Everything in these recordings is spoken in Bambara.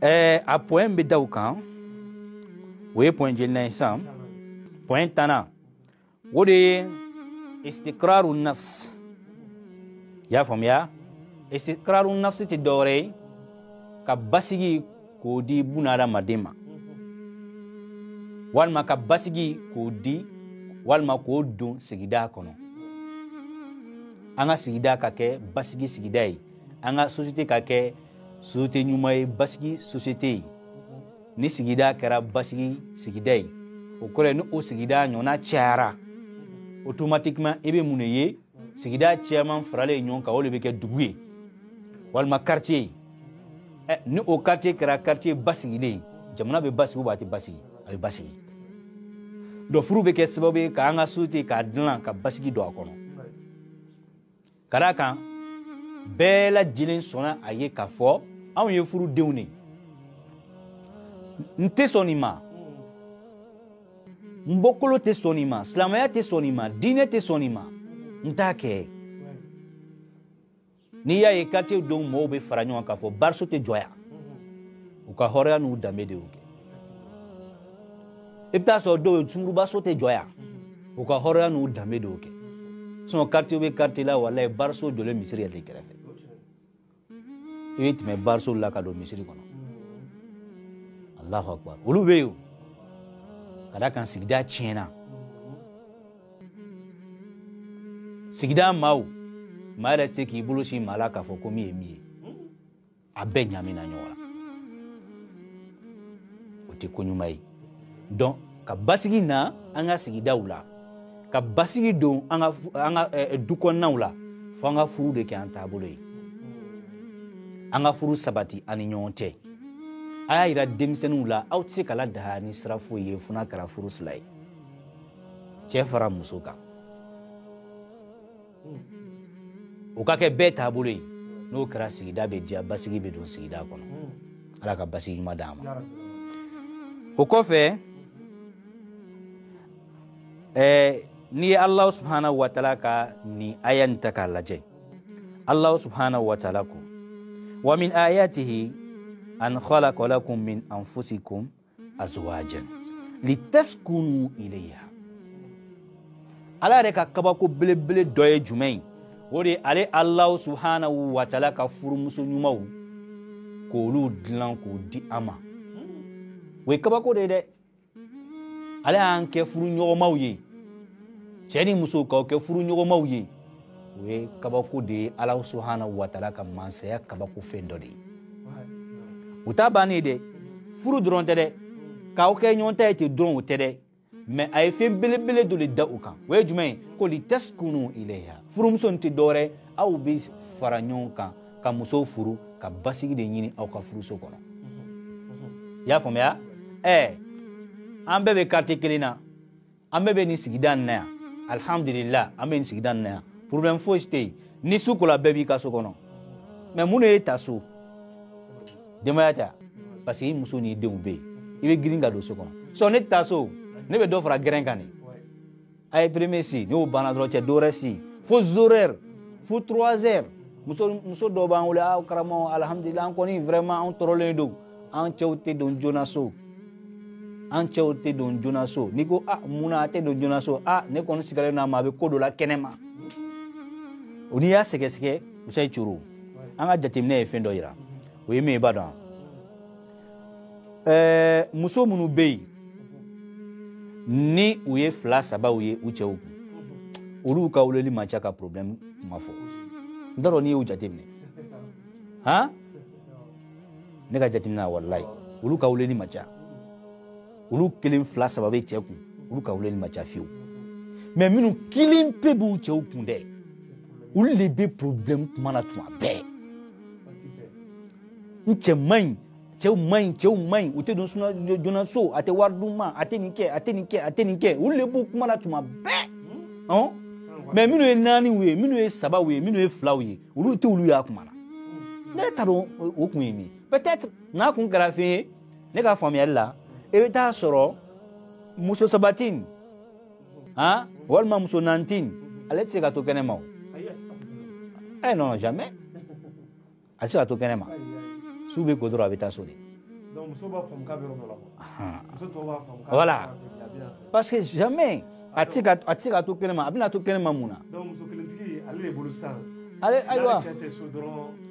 a point bɛ da o kan o ye point jeli na sisan point tana o de ye istiqraru nafs y'a faamuya istiqraru nafs tɛ dɔwɛrɛ ye ka basigi k'o di bunadamaden ma walima ka basigi k'o di walima k'o don sigida kɔnɔ an ka sigida ka kɛ basigi sigida ye an ka société ka kɛ société ɲuman ye basigi société ye ni sigida kɛra basigi sigida ye o kɔrɔ ye ni o sigida ɲɔgɔnna cayara automatiquement i bɛ mun de ye sigida caman faralen ɲɔgɔn kan o de bɛ kɛ dugu ye walima quartier ni o quartier kɛra quartier basigilen ye jamana bɛ basigi ou a tɛ basigi a bɛ basigi donc furu bɛ kɛ sababu ye k'an ka société k'a dilan ka basigi don a kɔnɔ ka d'a kan bɛɛ lajɛlen sɔnna a ye k'a fɔ anw ye furudenw de n tɛ sɔn nin ma n bɔkolo tɛ sɔn nin ma silamɛya tɛ sɔn nin ma diinɛ tɛ sɔn nin ma n t'a kɛ n'i y'a ye quartier dɔw mɔgɔw bɛ fara ɲɔgɔn kan k'a fɔ bariso tɛ jɔya u ka hɔrɔnya n'u danbe de y'o kɛ i bɛ taa sɔrɔ dɔw ye sungurubaso tɛ jɔya u ka hɔrɔnya n'u danbe de y'o kɛ sinon quartier bɛ quartier la walayi bariso jɔlen misiri yɛrɛ de kɛrɛfɛ i bɛ tɛmɛ bariso la ka don misiri kɔnɔ Allahu akbar olu bɛ yen ka d'a kan sigida tiɲɛna sigida maaw maa yɛrɛ tɛ se k'i bolo si maa la k'a fɔ ko min ye min ye a bɛɛ ɲaamina ɲɔgɔn na o tɛ ko ɲuman ye donc ka basigi na an ka sigidaw la ka basigi don an ka du kɔnɔnaw la fo an ka furu de kɛ an taabolo ye an ka furu sabati an ni ɲɔgɔn cɛ a y'a yira denmisɛnninw la aw tɛ se k'a ladaha ni sira foyi ye fo n'a kɛra furu sila ye cɛ fara muso kan o ka kɛ bɛɛ taabolo ye n'o kɛra sigida bɛ diya basigi bɛ don sigida kɔnɔ ala ka basigi ɲuman d'an ma o kɔfɛ n'i ye Alahu subhanahu wa taala ka nin aya nin ta k'a lajɛ Alahu subhanahu wa taala ko wa min ayatihi an khalaqa lakum min anfusikum azwajan litaskunu ilayha ala yɛrɛ ka kabako belebele dɔ ye jumɛn ye o de ye ale Alahu subhanahu wa taala ka furumuso ɲumanw k'olu dilan k'o di an ma o ye kabako de ye dɛ ale y'an kɛ furu ɲɔgɔnmaw ye cɛ ni muso k'aw kɛ furu ɲɔgɔnmaw ye o ye kabako de ye Alahu subhanahu wa taala ka mansaya kabako fɛn dɔ de ye o t'a bannen dɛ furu dɔrɔn tɛ dɛ k'aw kɛ ɲɔgɔn ta ye ten dɔrɔn o tɛ dɛ mais a ye fɛn belebele dɔ de da o kan o ye jumɛn ye ko litaskunu ilayha furumuso in tɛ dɔwɛrɛ aw bɛ fara ɲɔgɔn kan ka muso furu ka basigi de ɲini aw ka furuso kɔnɔ i y'a faamuya an bɛɛ bɛ quartier kelen na an bɛɛ bɛ nin sigida nin na yan alhamdulillah an bɛ nin sigida nin na yan problème foyi tɛ yen ni su kola bɛɛ b'i ka so kɔnɔ mais mun de ye ta so denbaya tɛ parce que i muso n'i denw bɛ yen i bɛ girin ka don so kɔnɔ sɔn ne tɛ taa so ne bɛ dɔ fara gɛrɛn kan de a ye premier si n'o banna dɔrɔn cɛ dɔ wɛrɛ si fo 0 heures fo 3 heures muso dɔw b'an wele karamɔgɔ alhamdulillah an kɔni vraiment an tɔɔrɔlen don an cɛw tɛ don joona so an cɛw tɛ don joona so n'i ko mun na a tɛ don joona so ne kɔni sigalen n'a ma a bɛ ko dɔ la kɛnɛ ma o n'i y'a sɛgɛsɛgɛ Usayi Coro an ka jateminɛ ye fɛn dɔ yira o ye min ye i b'a dɔn muso minnu bɛ yen ni u ye 2 3 ye u cɛw kun olu ka weleli man ca ka problème kuma fɔ n t'a dɔn n'i y'o jateminɛ ne ka jateminɛ walayi olu ka weleli man ca olu 1 2 3 bɛ cɛ kun olu ka weleli man ca fiyewu mais minnu 1 pe b'u cɛw kun dɛ olu de bɛ problème kuma na tuma bɛɛ n cɛ man ɲi cɛw man ɲi u tɛ don joona so a tɛ wari d'u ma a tɛ nin kɛ a tɛ nin kɛ olu de b'u kuma na tuma bɛɛ mais minnu ye 4 ye minnu ye 3 ye minnu ye 2 ye olu tɛ olu y'a kuma na ne t'a dɔn o kun ye min peut-être n'a kun kɛra fɛn ye ne ka faamuyali la i bɛ taa sɔrɔ muso 3 walima muso 9 ale tɛ se ka to kɛnɛma o non jamais a tɛ se ka to kɛnɛma su bɛ ko dɔrɔn a bɛ taa so de Voilà. Parce que jamais, Atika tout kelema, abina tout kelema mouna. Allez, aïwa.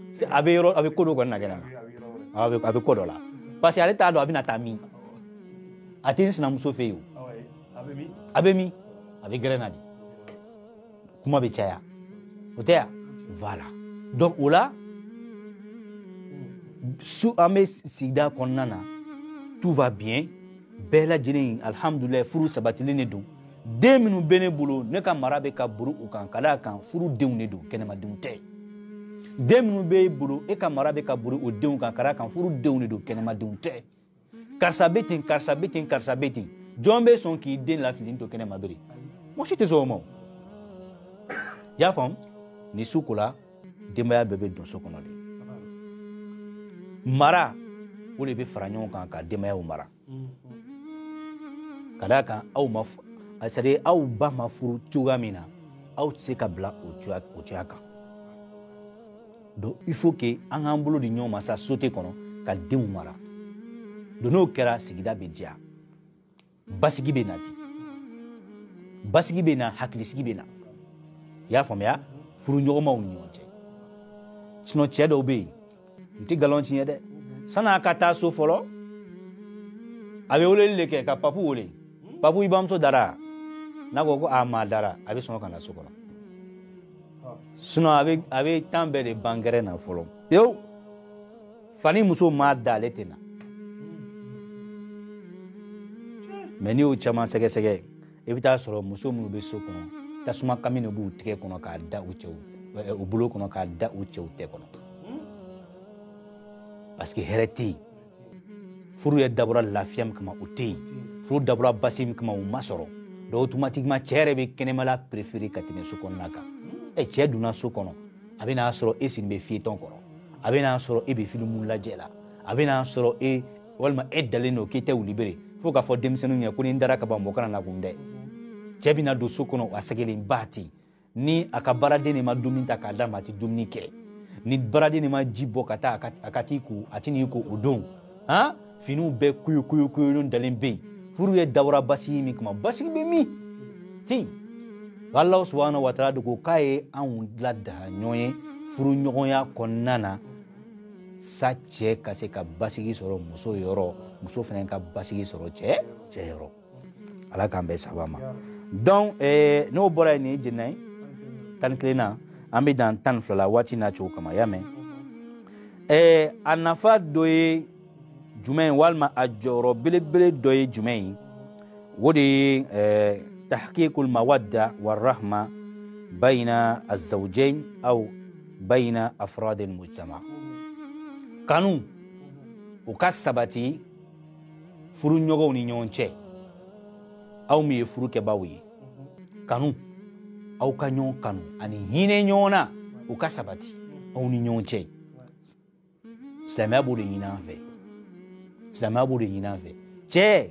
C'est avec Kodo qu'on a gagné. Avec Kodo là. Parce qu'elle est à l'abina tami. Atin c'est un fait. Abemi, avec Grenade. Comment béchaya? Voilà. Donc, là, sous Amé Sida Konana, tout va bien. Bella Jinin, Alhamdulillah, Furu Sabatilene do. 2 minutes bénéboulot, ne ka marabe ka buru ou kan kala kan Furu Deune do, kenema dunte. 2 minutes bénéboulot, et ka marabe ka buru ou Deune kan kala kan Furu Deune do, kenema dunte. Karsabetin. Jombe son qui den la filine to kenema dori. Moi, je te zo mo. Ya fam, ni sukola, demaya bébé don sokonode. Mara, ou le be fragnon kan demaya ou mara. Kadaka au maf, c'est-à-dire au ba ma furu tugamina, au tsekabla au tuaka. Donc il faut que un ambolo de nyoma sa sauter kono ka demu mara. De no kera sigida bedia. Basigi benati. Basigi bena haklisigi bena. Ya famia furu nyoma o nyonche. Sino chedo be. Nti galonchi yede. Sana kata so folo. Abe ole leke ka papu ole. Papu ibamso dara. Nago ko ama dara. Abe sono kana sokono. Sino abe tambe de bangere na folo. Yo. Fani muso ma daletena. Meni o chama sege. Evita soro muso mu be sokono. Tasuma kamino bu tike kono ka da uche o bulo kono ka da uche o te kono. Parce que hereti. Furu ya dabura lafiam kama uti. Furu dabura basim kama umasoro. Do automatiquement chere be kenemala préféré katine sokon naka. E che duna sokono. Abena soro e sin be fieton kono. Abena soro e be filumun la jela. Abena soro e walma e daleno kete u libéré. Faut ka fo demsenu nya kuni ndara ka bambokana na kunde. Chebina do sokono wasagele mbati. Ni akabarade ne ma dominta ka dama ti domnike. Ni barade ne ma jibo kata akatiku atini ko odon. Hein? Finu be kuyu non dalembe. Furu ye dawra basi mi kuma basi be mi. Ti. Allah subhanahu wa ta'ala ko kaye an ladda nyoye furu nyoya konnana sa che kase ka basi soro muso yoro muso fenen ka basi soro che yoro. Ala kan be sabama. Donc no bora ni jinay tan klena ambi dan tan flala wati na cho kama yame anafa doye jumay walma ajoro bele doye jumay wodi tahqiqul mawadda warahma bayna az-zawjayn aw bayna afrad al-mujtama kanu ukasabati furu nyogo ni nyonche aw mi furu ke bawi kanu aw ka nyon kanu ani hine nyona ukasabati aw ni nyonche Islamia bo de nyina fe che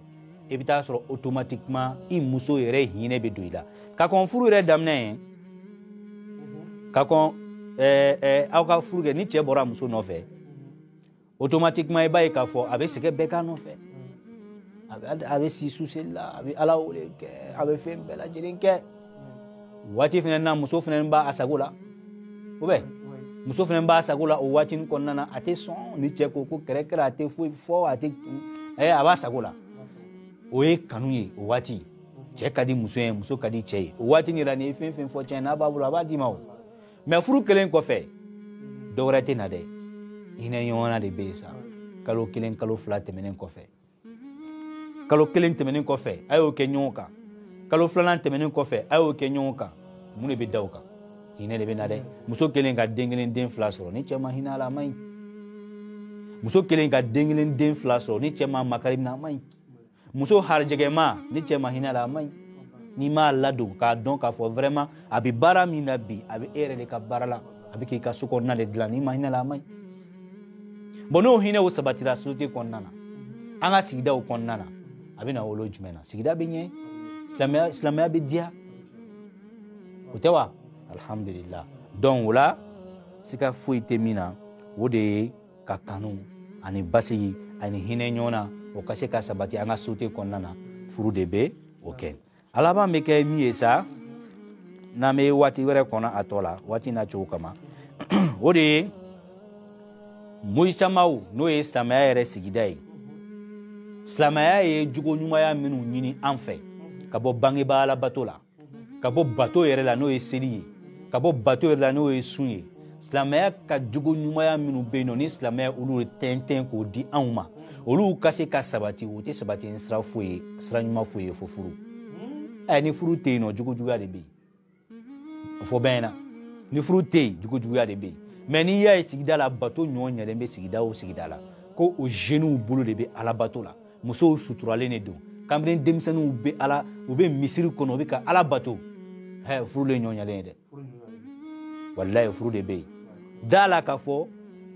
ebita soro automatiquement i muso yere hine be doila ka kon furu yere damne ka kon aw ka furu ke ni che bora muso no fe automatiquement e bay ka fo abe seke beka no fe abe si susela abe ala ole ke abe fembela jirinke wati fenena muso fenen ba asagula obe muso fenen ba asagula o wati ni konnana ate son ni cheko ko krekra ate fo ate aba asagula o e kanuye o wati cheka di muso kadi che o wati ni rani fen fo chena ba bula ba di mawo me furu kelen ko fe dogorate na de ina yona de besa kalo kelen kalo flat menen ko fe kalo kelen temenen ko fe ayo ke nyonka kalo flanan temenen ko fe ayo ke nyonka mune be dawka hine le be na de muso kelen ga dengelen den flasoro ni chema hina la mai muso kelen ga dengelen den flasoro ni chema makarim na mai muso harjege ma ni chema hina la mai ni ma lado ka donc ka fo vraiment abi bara mi nabi abi ere de ka barala abi ki ka suko na de dla ni ma hina la mai bono hine wo sabatira suti konnana anga sigida o konnana abina wolo jumena sigida benye islamia be dia utewa alhamdulillah donc wala sika fuite mina wode ka kanu ani basigi ani hinɛ ɲɔgɔnna o ka se ka sabati an ka société kɔnɔna na furu de bɛ o kɛ a laban bɛ kɛ min ye sa n'an bɛ waati wɛrɛ kɔnɔ a tɔ la waati n'a cogo kama o de ye Moyisamaw n'o ye silamɛya yɛrɛ sigida ye silamɛya ye jogo ɲumanya minnu ɲini an fɛ ka bɔ bangebaa la bato la ka bɔ bato yɛrɛ la n'o ye seli ye ka bɔ bato yɛrɛ la n'o ye sun ye silamɛya ka jogo ɲumanya minnu bɛ yen nɔ ni silamɛya olu tɛntɛn k'o di anw ma olu ka se ka sabati o tɛ sabati ni sira foyi ye sira ɲuman foyi ye fo furu ni furu tɛ yen nɔ jogo juguya de bɛ yen o fɔ bɛɛ ɲɛna ni furu tɛ yen jogo juguya de bɛ yen mais n'i y'a ye sigida la bato ɲɔgɔn ɲɛlen bɛ sigida o sigida la ko o jeunes bolo de bɛ ala bato la musow suturalen de don kamalen denmisɛnninw bɛ ala u bɛ misiri kɔnɔ u bɛ ka ala bato furu de ɲɔgɔn ɲɛlen ye dɛ walayi furu de bɛ yen da la k'a fɔ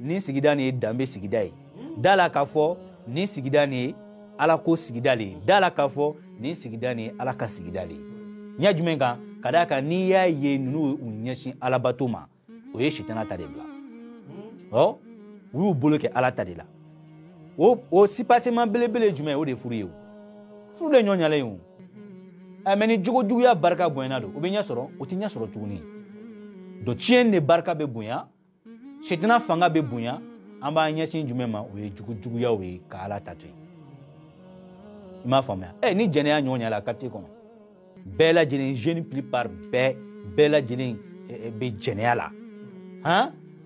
nin sigida nin ye danbe sigida ye da la k'a fɔ nin sigida nin ye ala ko sigida le ye da la k'a fɔ nin sigida nin ye ala ka sigida le ye ɲɛ jumɛn kan ka d'a kan n'i y'a ye ninnu u ɲɛsin ala bato ma o ye sitana ta de bila u y'u bolo kɛ ala ta de la o sipasement belebele jumɛn o de furu ye o furu de ɲɔgɔn ɲalen ye o mais ni jogo juguya barika bonyana don o bɛ ɲɛ sɔrɔ o tɛ ɲɛ sɔrɔ tuguni donc tiɲɛ de barika bɛ bonya sitana fanga bɛ bonya an b'an ɲɛsin jumɛn ma o ye jogo juguyaw ye ka ala ta to yen i m'a faamuya ni jɛnɛya ɲɔgɔn ɲɛla quartier kɔnɔ bɛɛ lajɛlen jeune plupart bɛɛ lajɛlen bɛ jɛnɛya la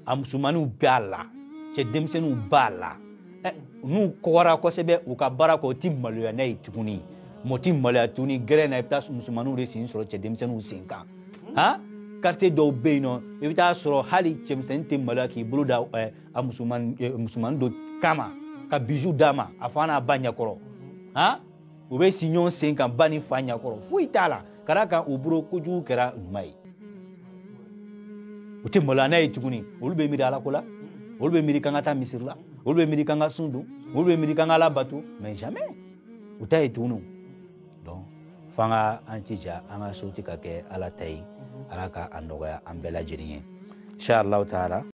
a musomaninw b'a la cɛ denmisɛnninw b'a la n'u kɔgɔra kosɛbɛ u ka baara kɔ o tɛ maloya n'a ye tuguni mɔgɔ tɛ maloya tuguni gɛrɛ na i bɛ taa musomaninw de sen sɔrɔ cɛ denmisɛnninw sen kan quartier dɔw bɛ yen nɔ i bɛ taa sɔrɔ hali cɛmisɛnnin tɛ maloya k'i bolo da a musomanin dɔ kama ka bijou d'a ma a fa n'a ba ɲɛkɔrɔ u bɛ si ɲɔgɔn sen kan ba ni fa ɲɛkɔrɔ foyi t'a la ka d'a kan u bolo kojugu kɛra ɲuman ye u tɛ maloya n'a ye tuguni olu bɛ miiri ala ko la olu bɛ miiri kan ka taa misiri la olu bɛ miiri kan ka sun don olu bɛ miiri kan ka ala bato mais jamais u t'a ye tuguni donc f'an ka an jija an ka société ka kɛ ala ta ye ala ka a nɔgɔya an bɛɛ lajɛlen ye inshallah taala